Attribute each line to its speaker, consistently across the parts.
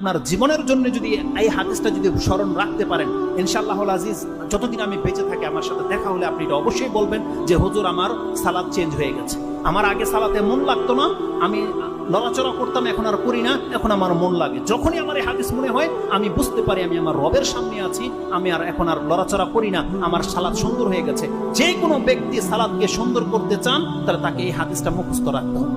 Speaker 1: আপনার জীবনের জন্য যদি এই হাদিসটা যদি স্মরণ রাখতে পারেন, ইনশাআল্লাহুল আজিজ যতদিন আমি বেঁচে থাকি আমার সাথে দেখা হলে আপনি এটা অবশ্যই বলবেন যে হুজুর আমার সালাত চেঞ্জ হয়ে গেছে, আমার আগে সালাতে মন লাগতো না, আমি লড়াচড়া করতাম, এখন আর করি না, এখন আমার মন লাগে। যখনই আমার এই হাদিস মনে হয় আমি বুঝতে পারি আমি আমার রবের সামনে আছি, আমি আর এখন আর লড়াচড়া করি না, আমার সালাত সুন্দর হয়ে গেছে। যে কোনো ব্যক্তি সালাতকে সুন্দর করতে চান তাহলে তাকে এই হাদিসটা মুখস্থ রাখতে হবে।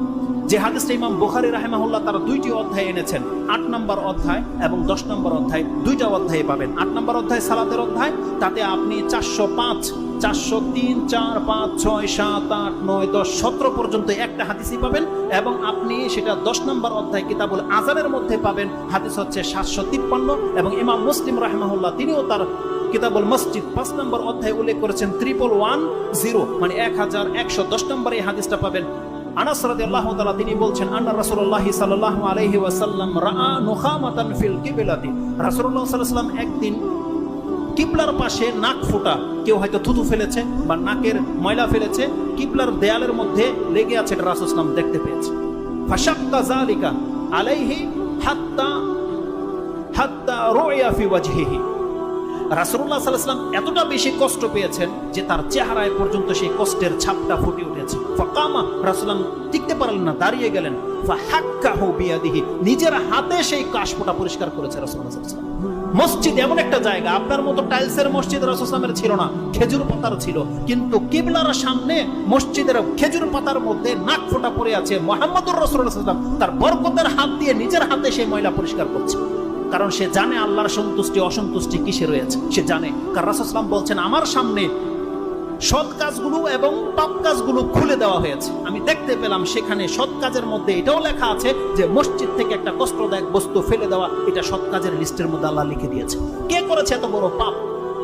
Speaker 1: যে হাদিসটা ইমাম বুখারী রাহিমাহুল্লাহ তারা দুইটি অধ্যায় এনেছেন, ৮ নম্বর অধ্যায় এবং ১০ নম্বর অধ্যায়, দুইটা অধ্যায়ে পাবেন। ৮ নম্বর অধ্যায় সালাতের অধ্যায়, তাতে আপনি ৪০৫, ৪০৩, ৪, ৫, ৬, ৭, ৮, ৯, ১০, ১৭ পর্যন্ত একটা হাদিসই পাবেন। এবং আপনি সেটা ১০ নম্বর অধ্যায় কিতাবুল আযানের মধ্যে পাবেন, হাদিস হচ্ছে ৭৫৩। এবং ইমাম মুসলিম রাহিমাহুল্লাহ তিনিও তার কিতাবুল মসজিদ ৫ নম্বর অধ্যায়ে উল্লেখ করেছেন ৩১১০, মানে ১১১০ নম্বর এই হাদিসটা পাবেন। আনাস রাদিয়াল্লাহু তাআলা তিনি বলছেন আন্না রাসূলুল্লাহ সাল্লাল্লাহু আলাইহি ওয়াসাল্লাম রাআ নুখামাতান ফিল কিবলাতি, রাসূলুল্লাহ সাল্লাল্লাহু আলাইহি ওয়াসাল্লাম একদিন কিবলার পাশে নাক ফোঁটা, কেউ হয়তো থুতু ফেলেছে বা নাকের ময়লা ফেলেছে, কিবলার দেয়ালের মধ্যে লেগে আছে, এটা রাসূল সাল্লাল্লাহু আলাইহি ওয়াসাল্লাম দেখতে পেয়েছে। ফাশাক্কা যালিকা আলাইহি হাত্তা রুইয়া ফি ওয়াজহিহি, রাসূলুল্লাহ সাল্লাল্লাহু আলাইহি ওয়াসাল্লাম এতটা বেশি কষ্ট পেয়েছেন যে তার চেহারায় পর্যন্ত সেই কষ্টের ছাপটা ফুটে উঠেছে। ফাকামা, রাসূলুল্লাহ টিকতে পারলেন না, দাঁড়িয়ে গেলেন। ফাহাক্কাহু বিয়াদিহি, নিজের হাতে সেই কাশফোঁটা পরিষ্কার করেছে রাসূলুল্লাহ সাল্লাল্লাহু আলাইহি ওয়াসাল্লাম। মসজিদ এমন একটা জায়গা, আপনার মতো টাইলসের মসজিদ রাসূল সাল্লাল্লাহু আলাইহি ওয়াসাল্লামের ছিল না, খেজুর পাতার ছিল, কিন্তু কিবলার সামনে মসজিদের খেজুর পাতার মধ্যে নাক ফোঁটা পড়ে আছে। মুহাম্মদুর রাসূলুল্লাহ সাল্লাল্লাহু আলাইহি ওয়াসাল্লাম তার বরকতের হাত দিয়ে নিজের হাতে সেই ময়লা পরিষ্কার করছে, কারণ সে জানে আল্লাহর সন্তুষ্টি অসন্তুষ্টি কিসে রয়েছে, সে জানে। কারণ রাসূল সাল্লাল্লাহু আলাইহি ওয়াসাল্লাম বলছেন আমার সামনে সৎ কাজগুলো এবং পাপ কাজগুলো খুলে দেওয়া হয়েছে, আমি দেখতে পেলাম সেখানে সৎ কাজের মধ্যে এটাও লেখা আছে যে মসজিদ থেকে একটা কষ্টদায়ক বস্তু ফেলে দেওয়া, এটা সৎ কাজের লিস্টের মধ্যে আল্লাহ লিখে দিয়েছে। কে করেছে এত বড় পাপ?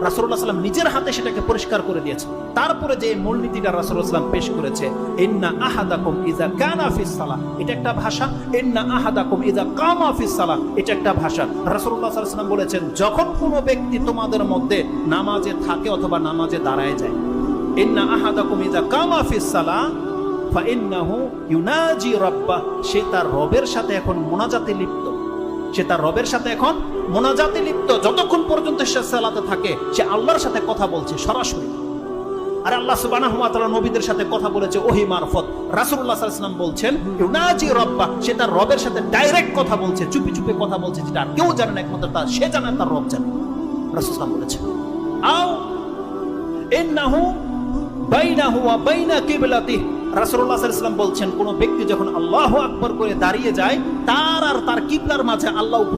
Speaker 1: রাসূলুল্লাহ সাল্লাল্লাহু আলাইহি ওয়াসাল্লাম নিজের হাতে সেটাকে পরিষ্কার করে দিয়েছে। তারপরে যে মূলনীতিটা রাসূলুল্লাহ সাল্লাল্লাহু আলাইহি ওয়াসাল্লাম পেশ করেছে, ইন্না আহাদাকুম ইযা কানা ফিস সালাহ, এটা একটা ভাষা। ইন্না আহাদাকুম ইযা কামা ফিস সালাহ, এটা একটা ভাষা। রাসূলুল্লাহ সাল্লাল্লাহু আলাইহি ওয়াসাল্লাম বলেছেন যখন কোনো ব্যক্তি তোমাদের মধ্যে নামাজে থাকে অথবা নামাজে দাঁড়ায় যায়, ইন্না আহাদাকুম ইযা কামা ফিস সালাহ ফাইন্নাহু ইউনাজি রাব্বাহ, সে তার রবের সাথে এখন মুনাজাতে লিপ্ত, সে তার রবের সাথে এখন মুনাজাতে লিপ্ত। যতক্ষণ পর্যন্ত সে সালাতে থাকে সে আল্লাহর সাথে কথা বলছে সরাসরি। আর আল্লাহ সুবহানাহু ওয়া তাআলা নবীদের সাথে কথা বলেছে ওহী মারফত। রাসূলুল্লাহ সাল্লাল্লাহু আলাইহি ওয়াসাল্লাম বলছেন ইউনাজি রাব্বাহ, সে তার রবের সাথে ডাইরেক্ট কথা বলছে, চুপি চুপি কথা বলছে, যেটা কেউ জানে না, একমাত্র তার সে জানে, তার রব জানে। রাসূল সাল্লাল্লাহু আলাইহি ওয়াসাল্লাম বলেছেন আও ইন্নাহু বাইনাহু ওয়া বাইনা কিবলাতিহি, রাসূলুল্লাহ সাল্লাল্লাহু আলাইহি ওয়াসাল্লাম বলছেন কোন ব্যক্তি যখন আল্লাহু আকবার করে দাঁড়িয়ে যায়, তার আর তার কিবলার মাঝে আল্লাহ